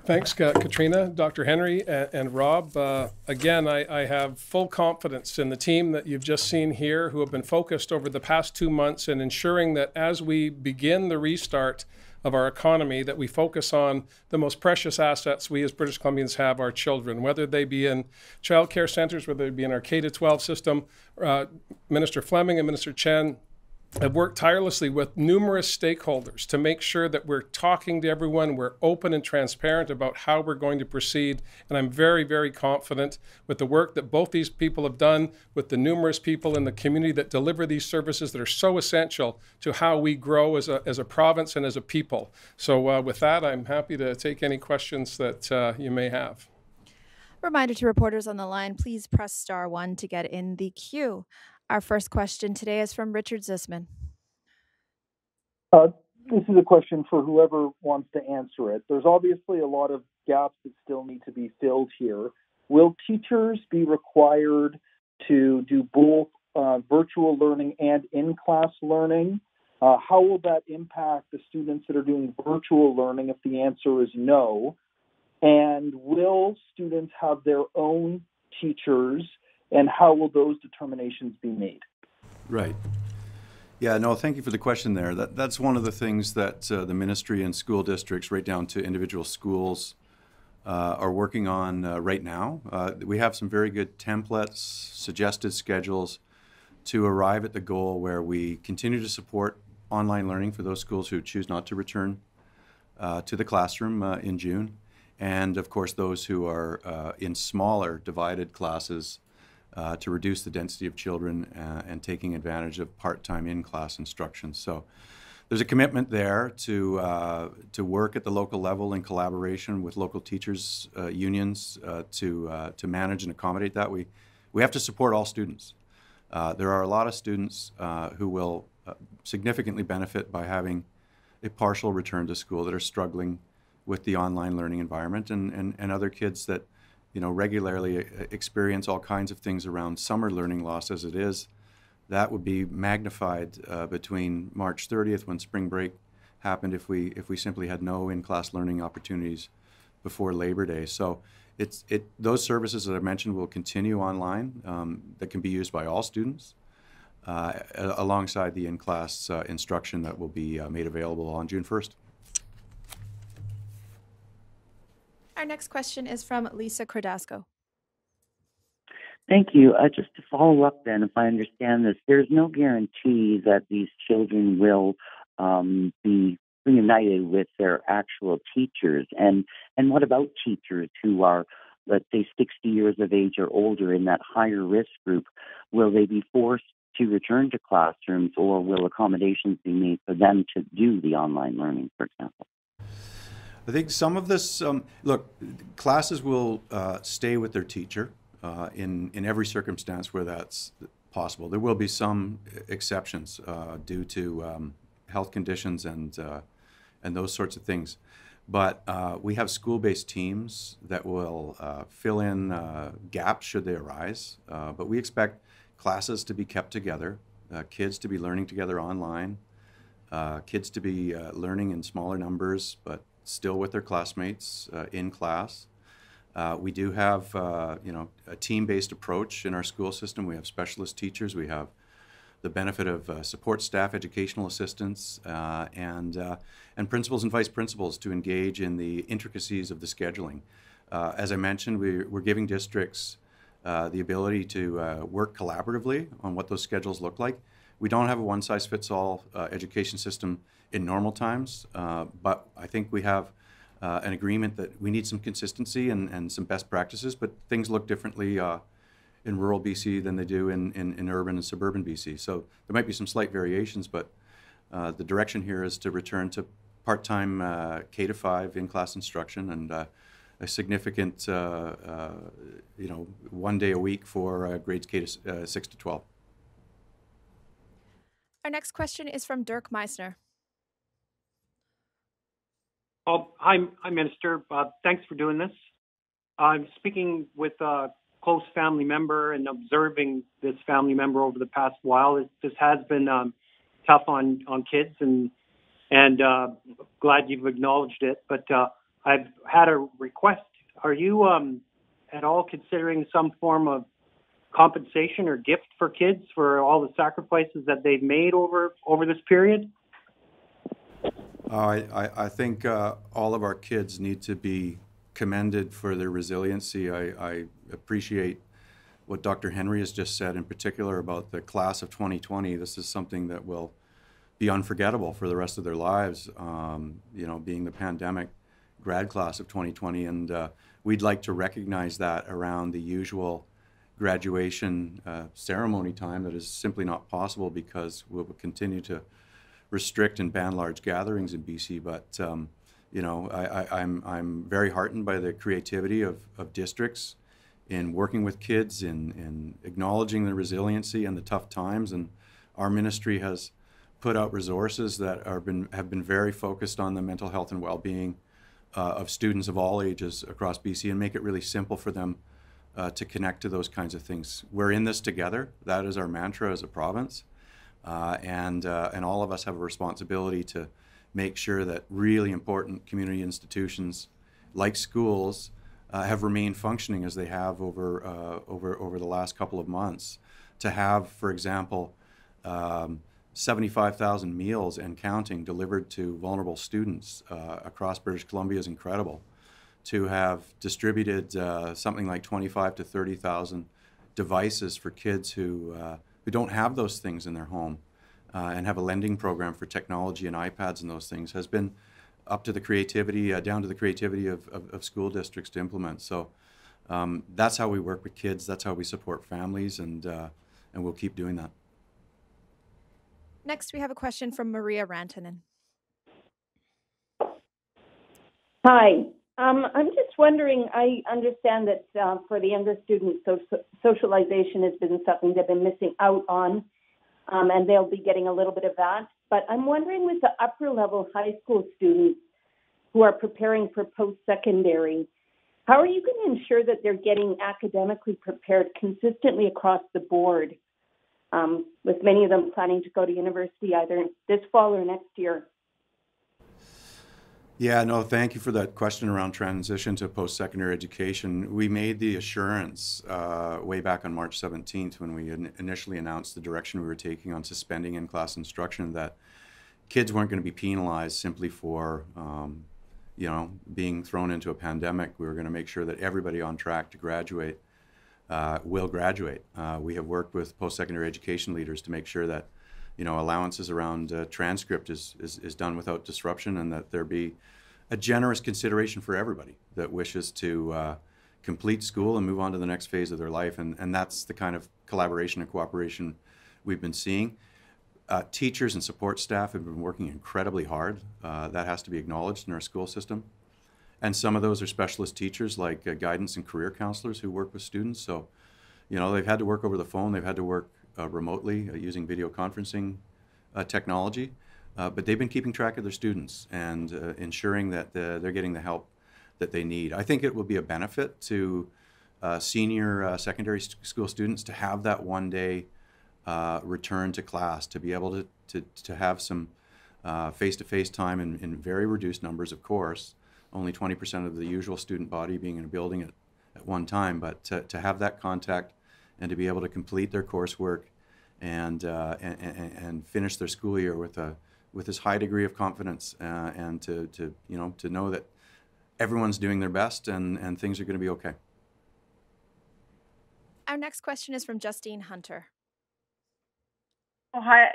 Thanks, Katrina, Dr. Henry, and Rob. Again, I have full confidence in the team that you've just seen here who have been focused over the past 2 months in ensuring that as we begin the restart of our economy, that we focus on the most precious assets we as British Columbians have, our children, whether they be in childcare centres, whether they be in our K-12 system. Minister Fleming and Minister Chen have worked tirelessly with numerous stakeholders to make sure that we're talking to everyone, we're open and transparent about how we're going to proceed. And I'm very, very confident with the work that both these people have done, with the numerous people in the community that deliver these services that are so essential to how we grow as a province and as a people. So with that, I'm happy to take any questions that you may have. Reminder to reporters on the line, please press *1 to get in the queue. Our first question today is from Richard Zisman. This is a question for whoever wants to answer it. There's obviously a lot of gaps that still need to be filled here. Will teachers be required to do both virtual learning and in-class learning? How will that impact the students that are doing virtual learning if the answer is no? And will students have their own teachers, and how will those determinations be made? Right. Yeah, no, thank you for the question there. That's one of the things that the ministry and school districts, right down to individual schools, are working on right now. We have some very good templates, suggested schedules to arrive at the goal where we continue to support online learning for those schools who choose not to return to the classroom in June. And of course, those who are in smaller divided classes to reduce the density of children and taking advantage of part-time in-class instruction. So there's a commitment there to work at the local level in collaboration with local teachers unions to manage and accommodate that. We have to support all students. There are a lot of students who will significantly benefit by having a partial return to school that are struggling with the online learning environment, and other kids that regularly experience all kinds of things around summer learning loss as it is. That would be magnified between March 30th, when spring break happened, if we simply had no in-class learning opportunities before Labor Day. So those services that I mentioned will continue online, that can be used by all students, alongside the in-class instruction that will be made available on June 1st. Our next question is from Lisa Crodasco. Thank you. Just to follow up then, if I understand this, there's no guarantee that these children will be reunited with their actual teachers. And what about teachers who are, let's say, 60 years of age or older in that higher risk group? Will they be forced to return to classrooms, or will accommodations be made for them to do the online learning, for example? I think some of this, look, classes will stay with their teacher in every circumstance where that's possible. There will be some exceptions due to health conditions and those sorts of things. But we have school-based teams that will fill in gaps should they arise. But we expect classes to be kept together, kids to be learning together online, kids to be learning in smaller numbers, but still with their classmates in class. We do have, a team-based approach in our school system. We have specialist teachers. We have the benefit of support staff, educational assistants, and principals and vice principals to engage in the intricacies of the scheduling. As I mentioned, we're giving districts the ability to work collaboratively on what those schedules look like. We don't have a one-size-fits-all education system in normal times, but I think we have an agreement that we need some consistency and some best practices, but things look differently in rural BC than they do in urban and suburban BC. So there might be some slight variations, but the direction here is to return to part-time K-5 in-class instruction and a significant, one day a week for grades K-6 to 12. Our next question is from Dirk Meissner. Hi, Minister. Thanks for doing this. I'm speaking with a close family member and observing this family member over the past while. This has been tough on kids, and glad you've acknowledged it. But I've had a request. Are you at all considering some form of compensation or gift for kids for all the sacrifices that they've made over this period? I think all of our kids need to be commended for their resiliency. I appreciate what Dr. Henry has just said, in particular about the class of 2020. This is something that will be unforgettable for the rest of their lives, you know, being the pandemic grad class of 2020. And we'd like to recognize that around the usual graduation ceremony time that is simply not possible because we'll continue to restrict and ban large gatherings in BC. But you know, I'm very heartened by the creativity of districts in working with kids, in acknowledging the resiliency and the tough times. And our ministry has put out resources that have been very focused on the mental health and well-being of students of all ages across BC, and make it really simple for them to connect to those kinds of things. We're in this together. That is our mantra as a province. And all of us have a responsibility to make sure that really important community institutions like schools have remained functioning as they have over the last couple of months. To have, for example, 75,000 meals and counting delivered to vulnerable students across British Columbia is incredible. To have distributed something like 25 to 30,000 devices for kids who don't have those things in their home, and have a lending program for technology and iPads and those things, has been up to the creativity, down to the creativity of school districts to implement. So that's how we work with kids, that's how we support families, and we'll keep doing that. Next, we have a question from Maria Rantanen. Hi. I'm just wondering, I understand that for the younger students, socialization has been something they've been missing out on, and they'll be getting a little bit of that. But I'm wondering with the upper level high school students who are preparing for post-secondary, how are you going to ensure that they're getting academically prepared consistently across the board, with many of them planning to go to university either this fall or next year? Yeah, no, thank you for that question around transition to post-secondary education. We made the assurance way back on March 17th when we initially announced the direction we were taking on suspending in-class instruction, that kids weren't going to be penalized simply for you know, being thrown into a pandemic. We were going to make sure that everybody on track to graduate will graduate. We have worked with post-secondary education leaders to make sure that, you know, allowances around transcript is done without disruption, and that there be a generous consideration for everybody that wishes to complete school and move on to the next phase of their life. And that's the kind of collaboration and cooperation we've been seeing. Teachers and support staff have been working incredibly hard. That has to be acknowledged in our school system. And some of those are specialist teachers like guidance and career counselors who work with students. So, you know, they've had to work over the phone, they've had to work remotely using video conferencing technology, but they've been keeping track of their students and ensuring that they're getting the help that they need. I think it will be a benefit to senior secondary school students to have that one-day return to class, to be able to have some face-to-face time in very reduced numbers, of course, only 20% of the usual student body being in a building at one time, but to have that contact and to be able to complete their coursework and finish their school year with this high degree of confidence, and to you know, to know that everyone's doing their best and things are going to be okay. Our next question is from Justine Hunter. Oh, hi,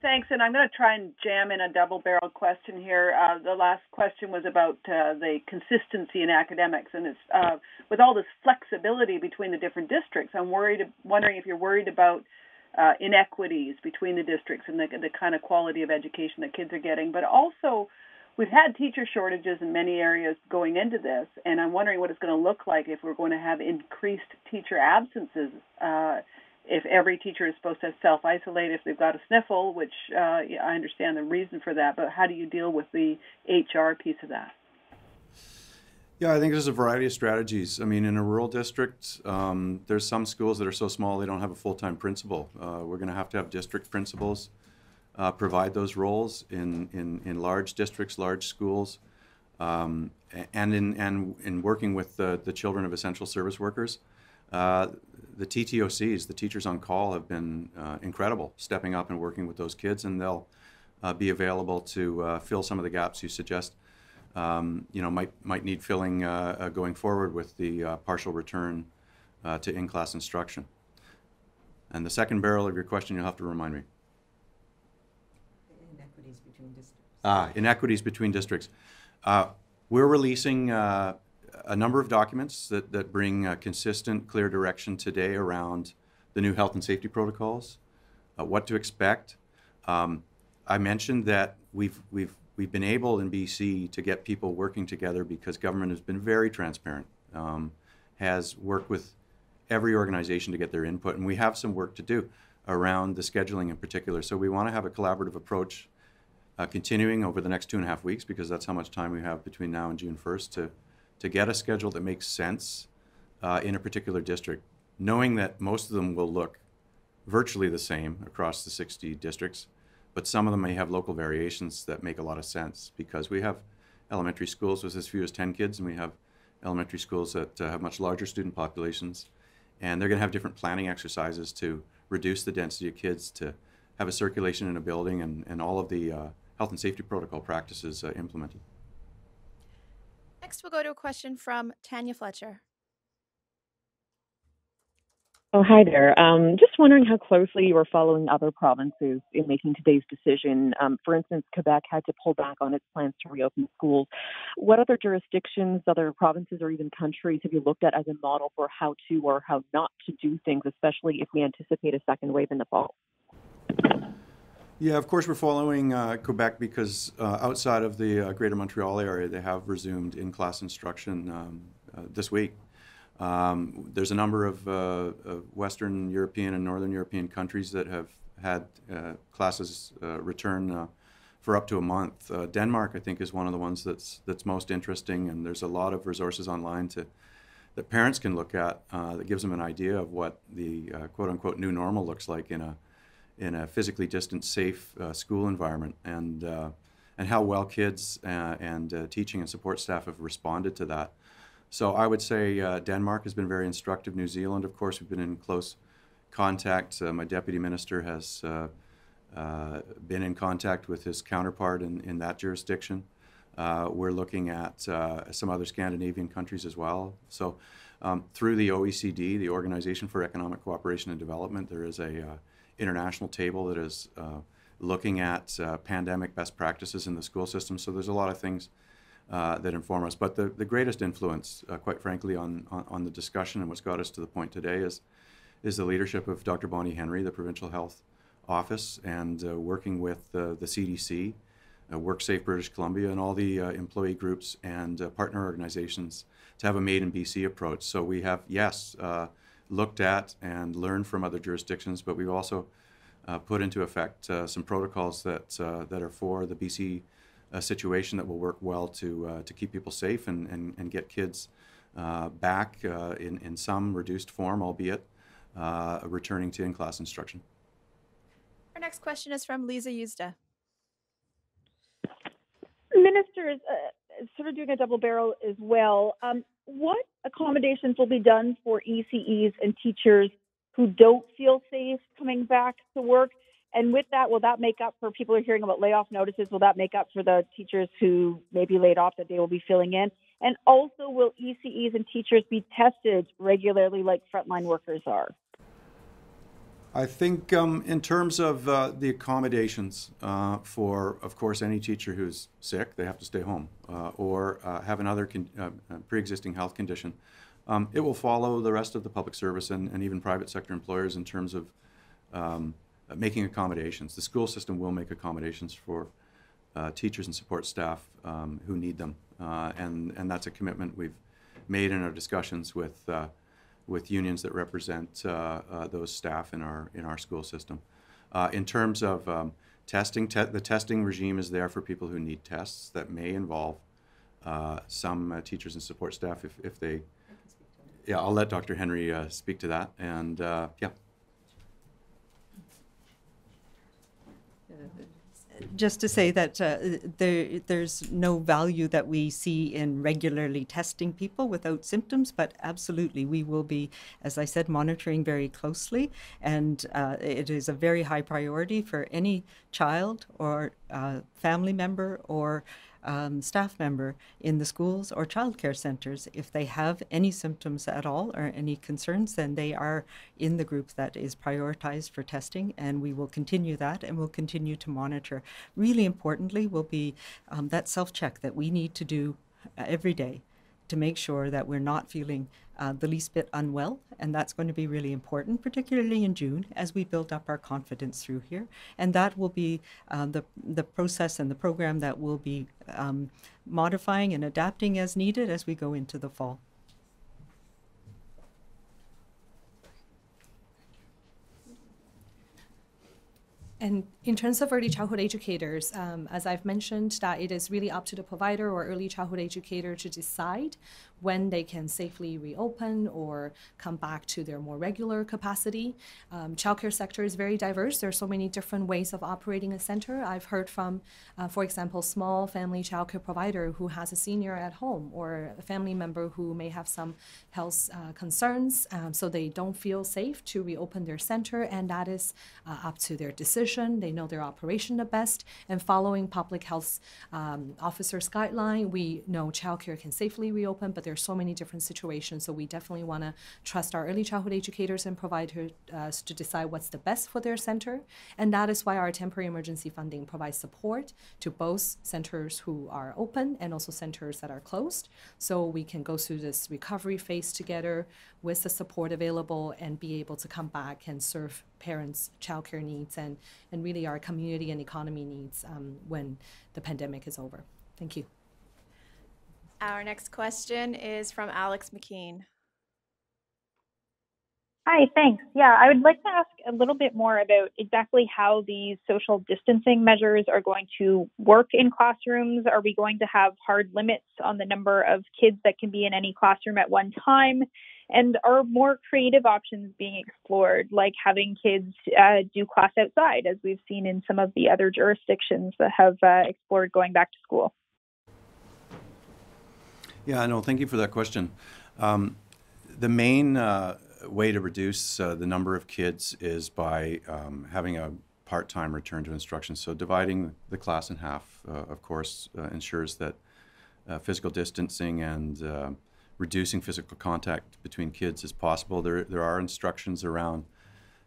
thanks. And I'm going to try and jam in a double-barreled question here. The last question was about the consistency in academics, and it's with all this flexibility between the different districts. I'm wondering if you're worried about inequities between the districts and the kind of quality of education that kids are getting. But also, we've had teacher shortages in many areas going into this, and I'm wondering what it's going to look like if we're going to have increased teacher absences. If every teacher is supposed to self-isolate if they've got a sniffle, which I understand the reason for that, but how do you deal with the HR piece of that? Yeah, I think there's a variety of strategies. I mean, in a rural district, there's some schools that are so small they don't have a full-time principal. We're going to have district principals provide those roles in large districts, large schools. And in working with the children of essential service workers, the TTOCs, the teachers on call, have been incredible, stepping up and working with those kids, and they'll be available to fill some of the gaps you suggest. Might need filling going forward with the partial return to in-class instruction. And the second barrel of your question, you'll have to remind me. Inequities between districts. Inequities between districts. We're releasing a number of documents that bring consistent, clear direction today around the new health and safety protocols, what to expect. I mentioned that we've been able in BC to get people working together because government has been very transparent, has worked with every organization to get their input, and we have some work to do around the scheduling in particular. So we want to have a collaborative approach continuing over the next 2.5 weeks, because that's how much time we have between now and June 1st to get a schedule that makes sense in a particular district, knowing that most of them will look virtually the same across the 60 districts, but some of them may have local variations that make a lot of sense, because we have elementary schools with as few as 10 kids, and we have elementary schools that have much larger student populations, and they're going to have different planning exercises to reduce the density of kids, to have a circulation in a building, and all of the health and safety protocol practices implemented. Next, we'll go to a question from Tanya Fletcher. Oh, hi there. Just wondering how closely you were following other provinces in making today's decision. For instance, Quebec had to pull back on its plans to reopen schools. What other jurisdictions, other provinces, or even countries have you looked at as a model for how to or how not to do things, especially if we anticipate a second wave in the fall? Yeah, of course we're following Quebec because outside of the Greater Montreal area, they have resumed in-class instruction this week. There's a number of Western European and Northern European countries that have had classes return for up to a month. Denmark, I think, is one of the ones that's most interesting, and there's a lot of resources online that parents can look at that gives them an idea of what the quote-unquote new normal looks like in a physically distant, safe school environment, and how well kids and teaching and support staff have responded to that. So I would say Denmark has been very instructive. New Zealand, of course, we've been in close contact. My deputy minister has been in contact with his counterpart in that jurisdiction. We're looking at some other Scandinavian countries as well. So through the OECD, the Organization for Economic Cooperation and Development, there is a international table that is looking at pandemic best practices in the school system. So there's a lot of things that inform us. But the greatest influence, quite frankly, on the discussion and what's got us to the point today is the leadership of Dr. Bonnie Henry, the Provincial Health Office, and working with the CDC, WorkSafe British Columbia, and all the employee groups and partner organizations to have a Made in BC approach. So we have, yes, looked at and learned from other jurisdictions, but we've also put into effect some protocols that are for the BC situation that will work well to keep people safe and get kids back in some reduced form, albeit returning to in-class instruction. Our next question is from Lisa Yuzda. Ministers, sort of doing a double barrel as well. What accommodations will be done for ECEs and teachers who don't feel safe coming back to work? And with that, will that make up for people who are hearing about layoff notices? Will that make up for the teachers who may be laid off that they will be filling in? And also, will ECEs and teachers be tested regularly like frontline workers are? I think in terms of the accommodations for, of course, any teacher who's sick, they have to stay home, or have another pre-existing health condition, it will follow the rest of the public service and even private sector employers in terms of making accommodations. The school system will make accommodations for teachers and support staff who need them, and that's a commitment we've made in our discussions with unions that represent those staff in our school system. In terms of testing, the testing regime is there for people who need tests that may involve some teachers and support staff if they. Yeah, I'll let Dr. Henry speak to that, and yeah. just to say that there's no value that we see in regularly testing people without symptoms, but absolutely we will be, as I said, monitoring very closely, and it is a very high priority for any child or family member or staff member in the schools or childcare centers. If they have any symptoms at all or any concerns, then they are in the group that is prioritized for testing, and we will continue that and we'll continue to monitor. Really importantly will be that self-check that we need to do every day to make sure that we're not feeling the least bit unwell, and that's going to be really important, particularly in June, as we build up our confidence through here. And that will be the process and the program that we'll be modifying and adapting as needed as we go into the fall. And in terms of early childhood educators, as I've mentioned, that it is really up to the provider or early childhood educator to decide when they can safely reopen or come back to their more regular capacity. Childcare sector is very diverse. There are so many different ways of operating a center. I've heard from, for example, small family childcare provider who has a senior at home or a family member who may have some health concerns, so they don't feel safe to reopen their center, and that is up to their decision. They know their operation the best, and following public health officer's guideline, we know childcare can safely reopen, but there are so many different situations, so we definitely want to trust our early childhood educators and providers to decide what's the best for their center. And that is why our temporary emergency funding provides support to both centers who are open and also centers that are closed, so we can go through this recovery phase together with the support available and be able to come back and serve parents' childcare needs and really our community and economy needs when the pandemic is over. Thank you. Our next question is from Alex McKean. Hi, thanks. Yeah, I would like to ask a little bit more about exactly how these social distancing measures are going to work in classrooms. Are we going to have hard limits on the number of kids that can be in any classroom at one time? And are more creative options being explored, like having kids do class outside, as we've seen in some of the other jurisdictions that have explored going back to school? Yeah, no, thank you for that question. The main way to reduce the number of kids is by having a part-time return to instruction. So dividing the class in half, of course, ensures that physical distancing and reducing physical contact between kids is possible. There are instructions around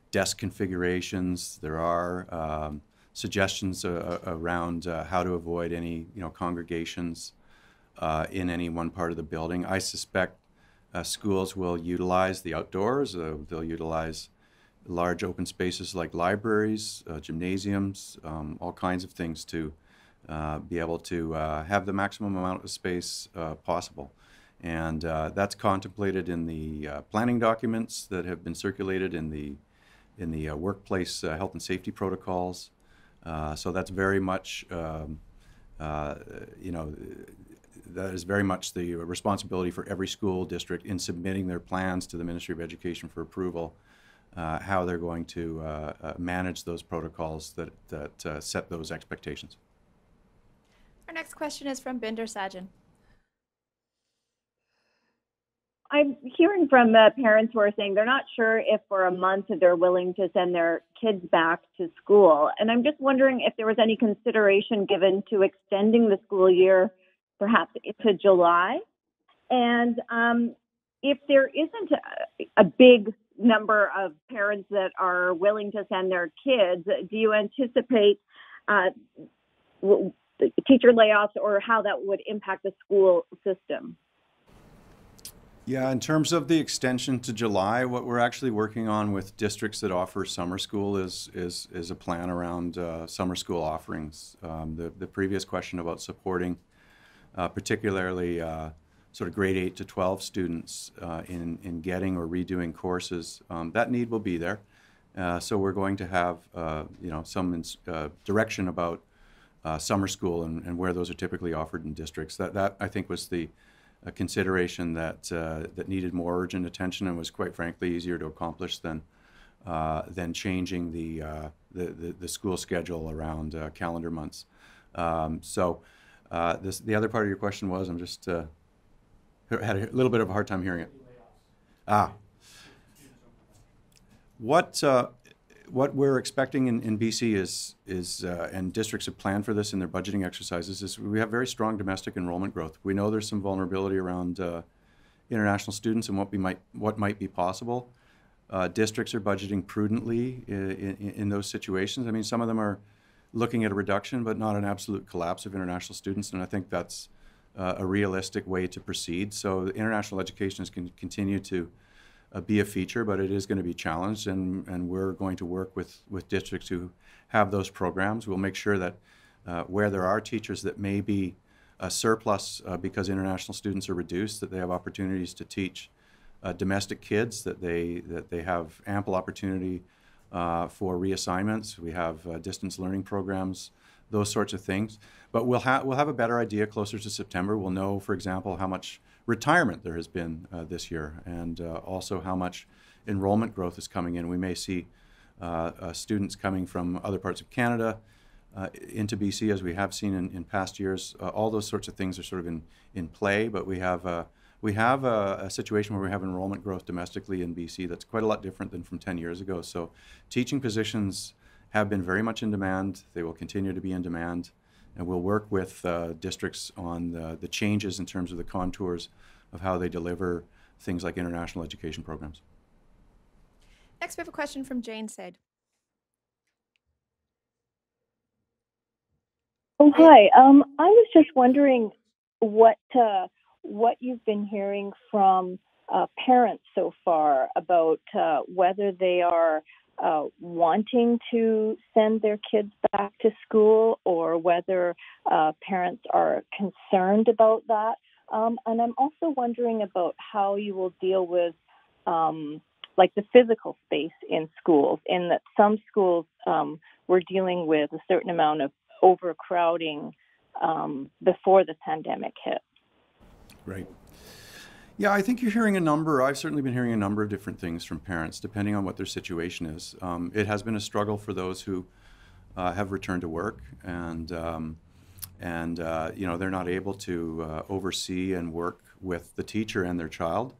desk configurations. There are suggestions around how to avoid any congregations in any one part of the building. I suspect schools will utilize the outdoors. They'll utilize large open spaces like libraries, gymnasiums, all kinds of things to be able to have the maximum amount of space possible. And that's contemplated in the planning documents that have been circulated in the workplace health and safety protocols. So that's very much, that is very much the responsibility for every school district in submitting their plans to the Ministry of Education for approval, how they're going to manage those protocols that set those expectations. Our next question is from Binder Sajan. I'm hearing from parents who are saying they're not sure if for a month they're willing to send their kids back to school. And I'm just wondering if there was any consideration given to extending the school year perhaps to July. And if there isn't a big number of parents that are willing to send their kids, do you anticipate teacher layoffs or how that would impact the school system? Yeah, in terms of the extension to July, what we're actually working on with districts that offer summer school is a plan around summer school offerings. The previous question about supporting particularly sort of grade 8 to 12 students in getting or redoing courses, that need will be there. So we're going to have some direction about summer school and where those are typically offered in districts. That I think was the consideration that needed more urgent attention and was quite frankly easier to accomplish than changing the the school schedule around calendar months. The other part of your question was, I'm just had a little bit of a hard time hearing it. What we're expecting in BC is and districts have planned for this in their budgeting exercises, is we have very strong domestic enrollment growth. We know there's some vulnerability around international students and what might be possible. Districts are budgeting prudently in those situations. I mean, some of them are looking at a reduction, but not an absolute collapse of international students, and I think that's a realistic way to proceed. So international education is going to continue to be a feature, but it is going to be challenged, and we're going to work with districts who have those programs. We'll make sure that where there are teachers that may be a surplus because international students are reduced, that they have opportunities to teach domestic kids, that they have ample opportunity for reassignments. We have distance learning programs, those sorts of things. But we'll have a better idea closer to September. We'll know, for example, how much retirement there has been this year, and also how much enrollment growth is coming in. We may see students coming from other parts of Canada into BC, as we have seen in past years. All those sorts of things are sort of in play, but we have a situation where we have enrollment growth domestically in BC that's quite a lot different than from 10 years ago. So teaching positions have been very much in demand. They will continue to be in demand, and we'll work with districts on the changes in terms of the contours of how they deliver things like international education programs. Next, we have a question from Jane Said. Oh, hi. I was just wondering what you've been hearing from parents so far about whether they are wanting to send their kids back to school, or whether parents are concerned about that. And I'm also wondering about how you will deal with like the physical space in schools, in that some schools were dealing with a certain amount of overcrowding before the pandemic hit. Right. Yeah, I think you're hearing I've certainly been hearing a number of different things from parents, depending on what their situation is. It has been a struggle for those who have returned to work, and they're not able to oversee and work with the teacher and their child.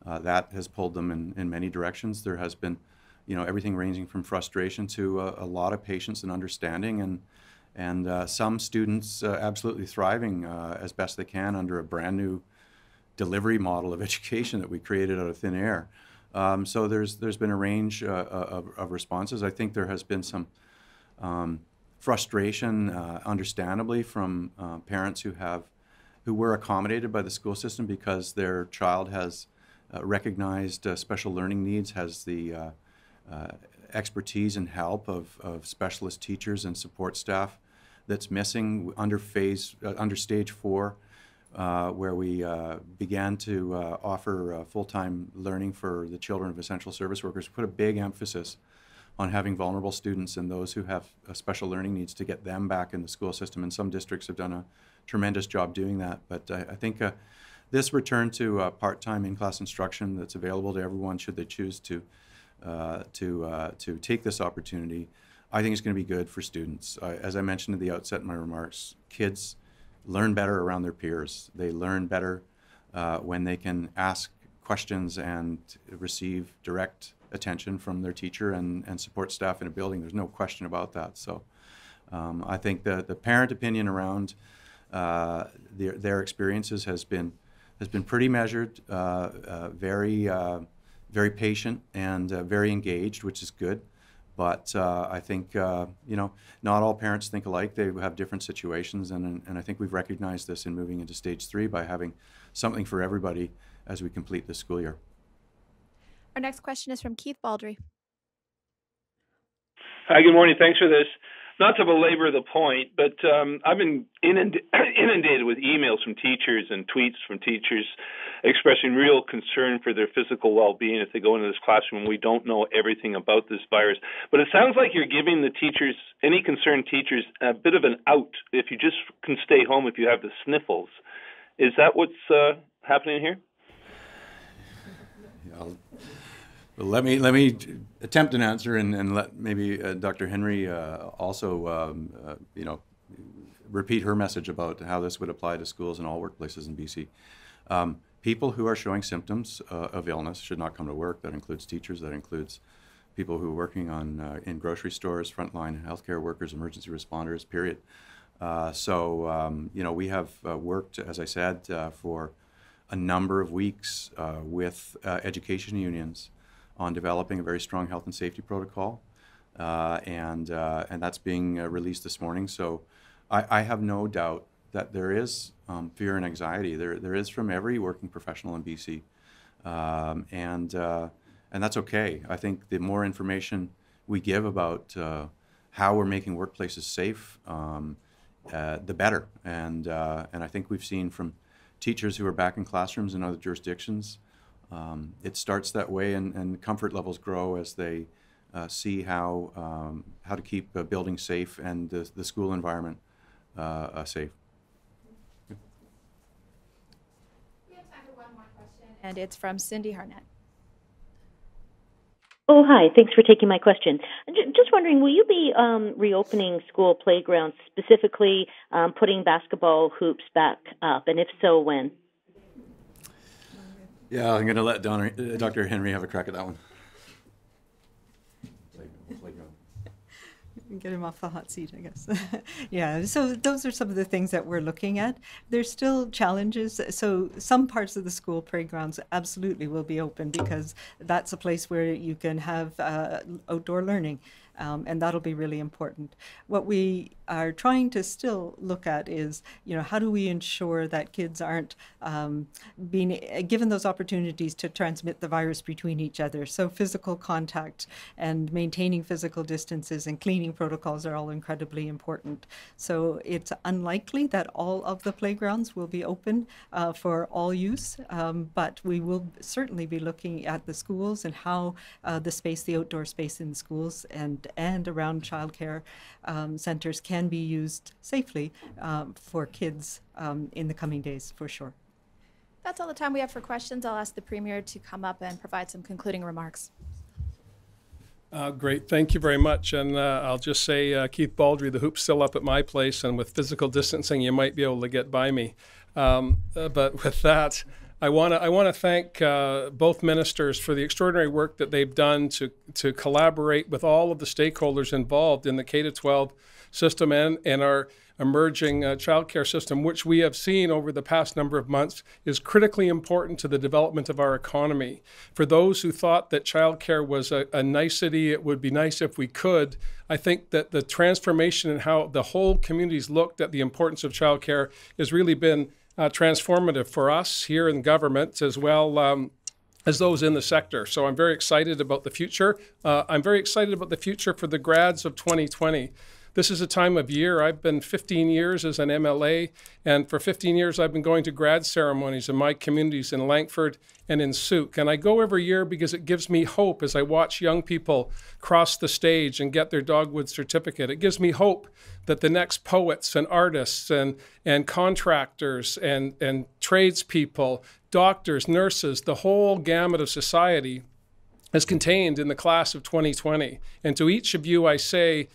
That has pulled them in many directions. There has been, everything ranging from frustration to a lot of patience and understanding, and some students absolutely thriving as best they can under a brand new delivery model of education that we created out of thin air. So there's been a range of responses. I think there has been some frustration, understandably, from parents who were accommodated by the school system because their child has recognized special learning needs, has the expertise and help of specialist teachers and support staff that's missing under stage 4, where we began to offer full-time learning for the children of essential service workers. We put a big emphasis on having vulnerable students and those who have special learning needs to get them back in the school system, and some districts have done a tremendous job doing that. But I think this return to part-time in-class instruction that's available to everyone should they choose to take this opportunity, I think is going to be good for students. As I mentioned at the outset in my remarks, kids learn better around their peers. They learn better when they can ask questions and receive direct attention from their teacher and support staff in a building. There's no question about that. So I think the parent opinion around their experiences has been pretty measured, very patient, and very engaged, which is good. But I think, not all parents think alike. They have different situations, and I think we've recognized this in moving into stage 3 by having something for everybody as we complete this school year. Our next question is from Keith Baldry. Hi, good morning. Thanks for this. Not to belabor the point, but I've been inundated with emails from teachers and tweets from teachers expressing real concern for their physical well-being if they go into this classroom and we don't know everything about this virus. But it sounds like you're giving the teachers, any concerned teachers, a bit of an out if you just can stay home if you have the sniffles. Is that what's happening here? Well, let me attempt an answer, and let maybe Dr. Henry also repeat her message about how this would apply to schools and all workplaces in BC. People who are showing symptoms of illness should not come to work. That includes teachers. That includes people who are working in grocery stores, frontline healthcare workers, emergency responders. Period. We have worked, as I said, for a number of weeks with education unions on developing a very strong health and safety protocol, and that's being released this morning. So I have no doubt that there is fear and anxiety. There is from every working professional in BC, and that's okay. I think the more information we give about how we're making workplaces safe, the better. And I think we've seen from teachers who are back in classrooms in other jurisdictions, it starts that way, and comfort levels grow as they see how to keep buildings safe and the school environment safe. We have time for one more question, and it's from Cindy Harnett. Oh, hi. Thanks for taking my question. Just wondering, will you be reopening school playgrounds, specifically putting basketball hoops back up, and if so, when? Yeah, I'm going to let Dr. Henry have a crack at that one. Get him off the hot seat, I guess. Yeah, so those are some of the things that we're looking at. There's still challenges. So some parts of the school playgrounds absolutely will be open, because that's a place where you can have outdoor learning. And that'll be really important. What we are trying to still look at is, how do we ensure that kids aren't being given those opportunities to transmit the virus between each other? So physical contact and maintaining physical distances and cleaning protocols are all incredibly important. So it's unlikely that all of the playgrounds will be open for all use, but we will certainly be looking at the schools and how the outdoor space in the schools and around childcare centers can be used safely for kids in the coming days, for sure. That's all the time we have for questions. I'll ask the Premier to come up and provide some concluding remarks. Great, thank you very much. And I'll just say, Keith Baldry, the hoop's still up at my place, and with physical distancing, you might be able to get by me. But with that, I want to thank both ministers for the extraordinary work that they've done to collaborate with all of the stakeholders involved in the K-12 system and our emerging childcare system, which we have seen over the past number of months is critically important to the development of our economy. For those who thought that childcare was a nicety, it would be nice if we could, I think that the transformation in how the whole community's looked at the importance of childcare has really been transformative for us here in government, as well as those in the sector. So I'm very excited about the future. I'm very excited about the future for the grads of 2020. This is a time of year. I've been 15 years as an MLA, and for 15 years I've been going to grad ceremonies in my communities in Langford and in Souk. And I go every year because it gives me hope as I watch young people cross the stage and get their Dogwood certificate. It gives me hope that the next poets and artists and contractors and tradespeople, doctors, nurses, the whole gamut of society is contained in the class of 2020. And to each of you I say,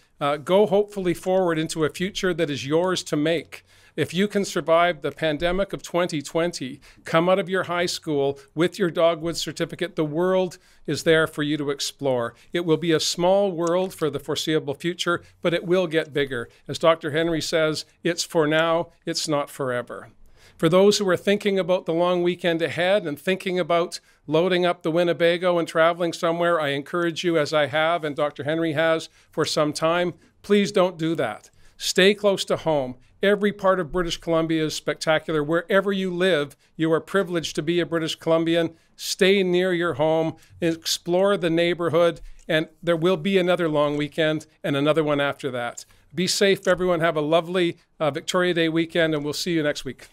go hopefully forward into a future that is yours to make. If you can survive the pandemic of 2020, come out of your high school with your Dogwood certificate, the world is there for you to explore. It will be a small world for the foreseeable future, but it will get bigger. As Dr. Henry says, it's for now, it's not forever. For those who are thinking about the long weekend ahead and thinking about loading up the Winnebago and traveling somewhere, I encourage you, as I have and Dr. Henry has for some time, please don't do that. Stay close to home. Every part of British Columbia is spectacular. Wherever you live, you are privileged to be a British Columbian. Stay near your home, explore the neighborhood, and there will be another long weekend and another one after that. Be safe, everyone. Have a lovely Victoria Day weekend, and we'll see you next week.